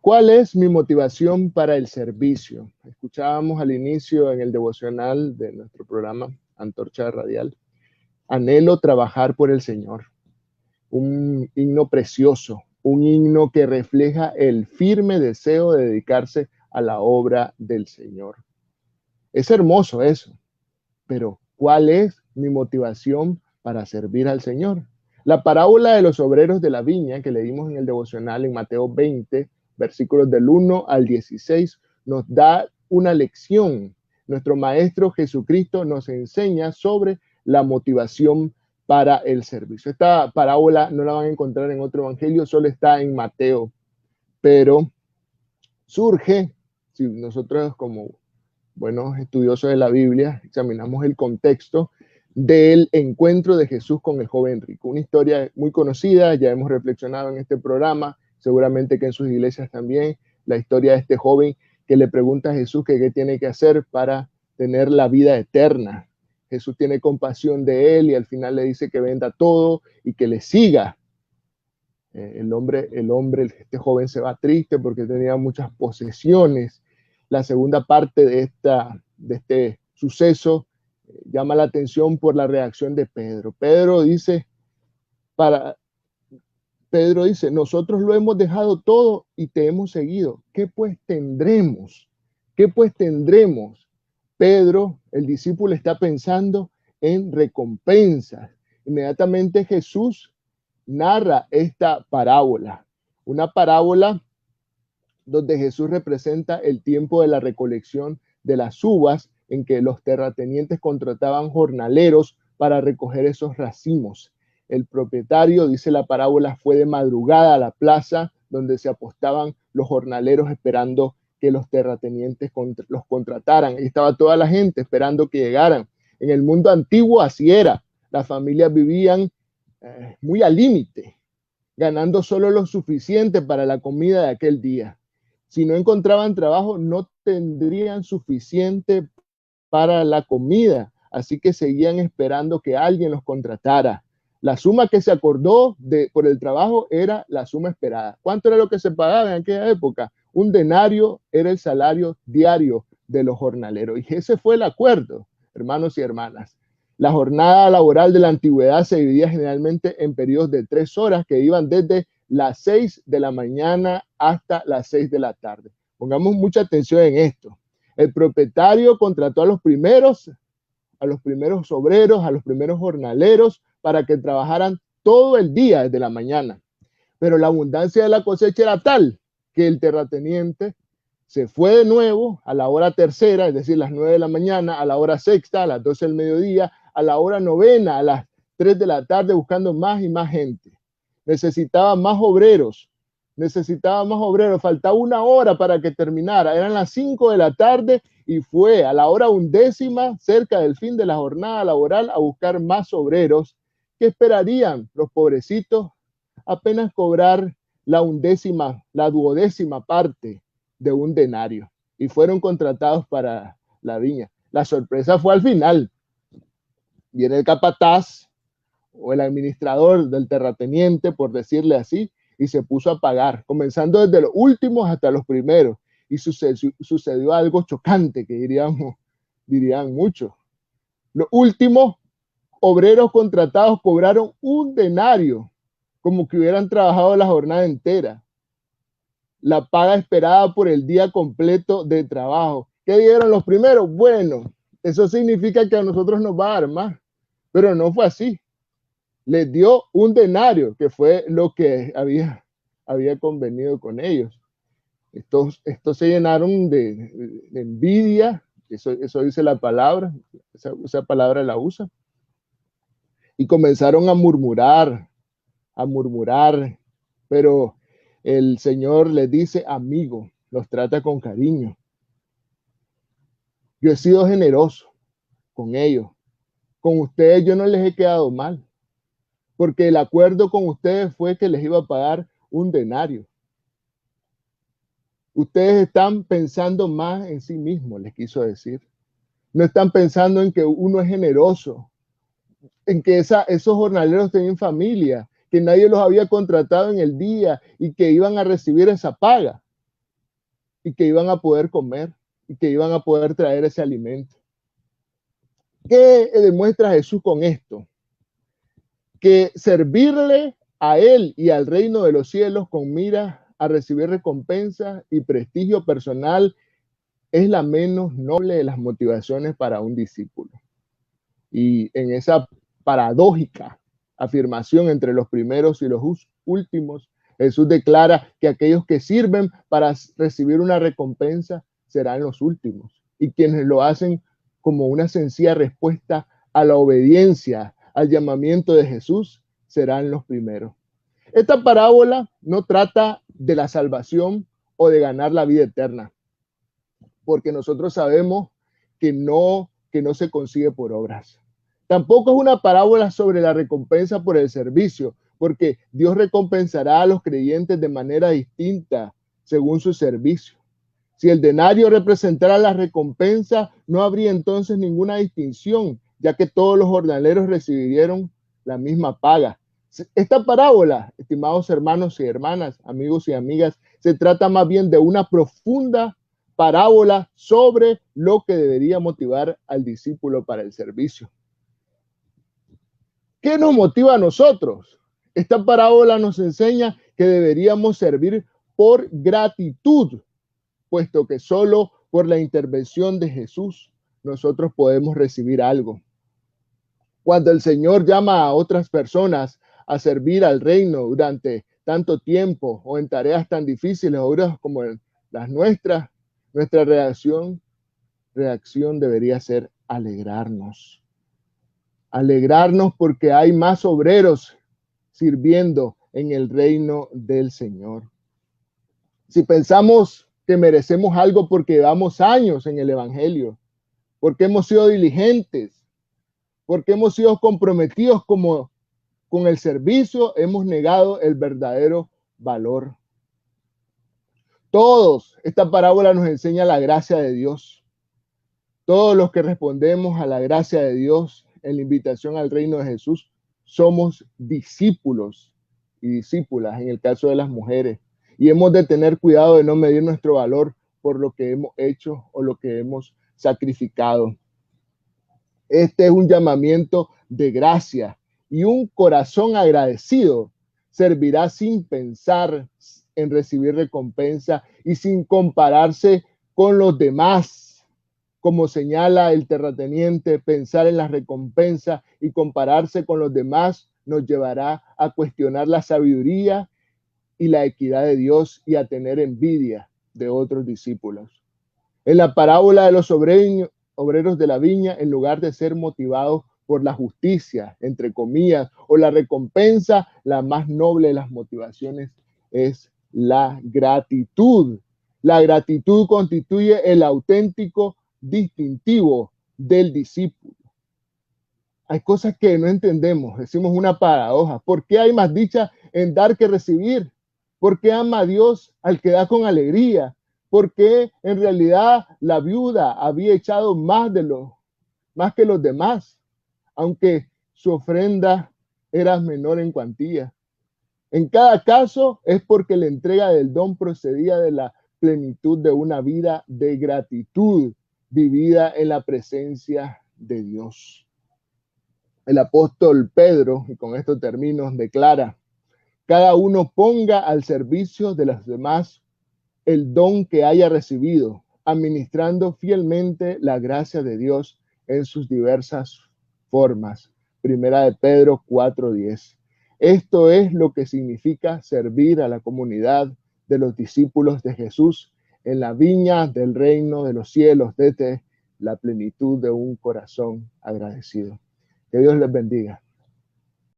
¿Cuál es mi motivación para el servicio? Escuchábamos al inicio en el devocional de nuestro programa Antorcha Radial. Anhelo trabajar por el Señor. Un himno precioso, un himno que refleja el firme deseo de dedicarse a la obra del Señor. Es hermoso eso, pero ¿cuál es mi motivación para servir al Señor? La parábola de los obreros de la viña que leímos en el devocional en Mateo 20, versículos del 1 al 16, nos da una lección. Nuestro Maestro Jesucristo nos enseña sobre la motivación para el servicio. Esta parábola no la van a encontrar en otro evangelio, solo está en Mateo, pero surge, si nosotros como buenos estudiosos de la Biblia examinamos el contexto del encuentro de Jesús con el joven rico. Una historia muy conocida, ya hemos reflexionado en este programa, seguramente que en sus iglesias también, la historia de este joven que le pregunta a Jesús que qué tiene que hacer para tener la vida eterna. Jesús tiene compasión de él y al final le dice que venda todo y que le siga. Este joven se va triste porque tenía muchas posesiones. La segunda parte de este suceso llama la atención por la reacción de Pedro. Pedro dice, nosotros lo hemos dejado todo y te hemos seguido. ¿Qué pues tendremos? ¿Qué pues tendremos? Pedro, el discípulo, está pensando en recompensas. Inmediatamente Jesús narra esta parábola, una parábola donde Jesús representa el tiempo de la recolección de las uvas, en que los terratenientes contrataban jornaleros para recoger esos racimos. El propietario, dice la parábola, fue de madrugada a la plaza donde se apostaban los jornaleros esperando que los terratenientes los contrataran. Ahí estaba toda la gente esperando que llegaran. En el mundo antiguo así era. Las familias vivían muy al límite, ganando solo lo suficiente para la comida de aquel día. Si no encontraban trabajo, no tendrían suficiente para la comida, así que seguían esperando que alguien los contratara. La suma que se acordó por el trabajo era la suma esperada. ¿Cuánto era lo que se pagaba en aquella época? Un denario era el salario diario de los jornaleros. Y ese fue el acuerdo, hermanos y hermanas. La jornada laboral de la antigüedad se dividía generalmente en periodos de 3 horas que iban desde las 6 de la mañana hasta las 6 de la tarde. Pongamos mucha atención en esto. El propietario contrató a los primeros obreros, a los primeros jornaleros para que trabajaran todo el día desde la mañana. Pero la abundancia de la cosecha era tal que el terrateniente se fue de nuevo a la hora tercera, es decir, las 9 de la mañana, a la hora sexta, a las 12 del mediodía, a la hora novena, a las 3 de la tarde, buscando más y más gente. Necesitaba más obreros, faltaba 1 hora para que terminara, eran las 5 de la tarde y fue a la hora 11ª, cerca del fin de la jornada laboral, a buscar más obreros. ¿Qué esperarían los pobrecitos? Apenas cobrar la 12ª parte de un denario y fueron contratados para la viña. La sorpresa fue al final. Viene el capataz o el administrador del terrateniente, por decirle así, y se puso a pagar, comenzando desde los últimos hasta los primeros. Y sucedió algo chocante, que dirían muchos. Los últimos obreros contratados cobraron un denario, como que hubieran trabajado la jornada entera. La paga esperada por el día completo de trabajo. ¿Qué dieron los primeros? Bueno, eso significa que a nosotros nos va a dar más, pero no fue así. Les dio un denario, que fue lo que había convenido con ellos. Estos se llenaron de envidia, eso dice la palabra, esa palabra la usa, y comenzaron a murmurar, pero el Señor les dice, amigo, los trata con cariño. Yo he sido generoso con ellos. Con ustedes yo no les he quedado mal, porque el acuerdo con ustedes fue que les iba a pagar un denario. Ustedes están pensando más en sí mismos, les quiso decir. No están pensando en que uno es generoso, en que esos jornaleros tenían familia, que nadie los había contratado en el día y que iban a recibir esa paga. y que iban a poder comer y que iban a poder traer ese alimento. ¿Qué demuestra Jesús con esto? Que servirle a Él y al reino de los cielos con mira a recibir recompensa y prestigio personal es la menos noble de las motivaciones para un discípulo. Y en esa paradójica afirmación entre los primeros y los últimos, Jesús declara que aquellos que sirven para recibir una recompensa serán los últimos, y quienes lo hacen como una sencilla respuesta a la obediencia, al llamamiento de Jesús, serán los primeros. Esta parábola no trata de la salvación o de ganar la vida eterna, porque nosotros sabemos que no se consigue por obras. Tampoco es una parábola sobre la recompensa por el servicio, porque Dios recompensará a los creyentes de manera distinta según su servicio. Si el denario representara la recompensa, no habría entonces ninguna distinción, ya que todos los jornaleros recibieron la misma paga. Esta parábola, estimados hermanos y hermanas, amigos y amigas, se trata más bien de una profunda parábola sobre lo que debería motivar al discípulo para el servicio. ¿Qué nos motiva a nosotros? Esta parábola nos enseña que deberíamos servir por gratitud, puesto que solo por la intervención de Jesús nosotros podemos recibir algo. Cuando el Señor llama a otras personas a servir al reino durante tanto tiempo o en tareas tan difíciles ahora como las nuestras, nuestra reacción debería ser alegrarnos. Alegrarnos porque hay más obreros sirviendo en el reino del Señor. Si pensamos que merecemos algo porque llevamos años en el Evangelio, porque hemos sido diligentes, porque hemos sido comprometidos con el servicio, hemos negado el verdadero valor. Todos, esta parábola nos enseña la gracia de Dios. Todos los que respondemos a la gracia de Dios en la invitación al reino de Jesús, somos discípulos y discípulas en el caso de las mujeres. Y hemos de tener cuidado de no medir nuestro valor por lo que hemos hecho o lo que hemos sacrificado. Este es un llamamiento de gracia y un corazón agradecido servirá sin pensar en recibir recompensa y sin compararse con los demás. Como señala el terrateniente, pensar en la recompensa y compararse con los demás nos llevará a cuestionar la sabiduría y la equidad de Dios y a tener envidia de otros discípulos. En la parábola de los obreros de la viña, en lugar de ser motivados por la justicia, entre comillas, o la recompensa, la más noble de las motivaciones es la gratitud. La gratitud constituye el auténtico distintivo del discípulo. Hay cosas que no entendemos, decimos una paradoja. ¿Por qué hay más dicha en dar que recibir? ¿Por qué ama a Dios al que da con alegría? ¿Por qué en realidad la viuda había echado más que los demás, aunque su ofrenda era menor en cuantía? En cada caso es porque la entrega del don procedía de la plenitud de una vida de gratitud vivida en la presencia de Dios. El apóstol Pedro, y con esto termino, declara: cada uno ponga al servicio de los demás el don que haya recibido, administrando fielmente la gracia de Dios en sus diversas formas. Primera de Pedro 4:10. Esto es lo que significa servir a la comunidad de los discípulos de Jesús en la viña del reino de los cielos, desde la plenitud de un corazón agradecido. Que Dios les bendiga.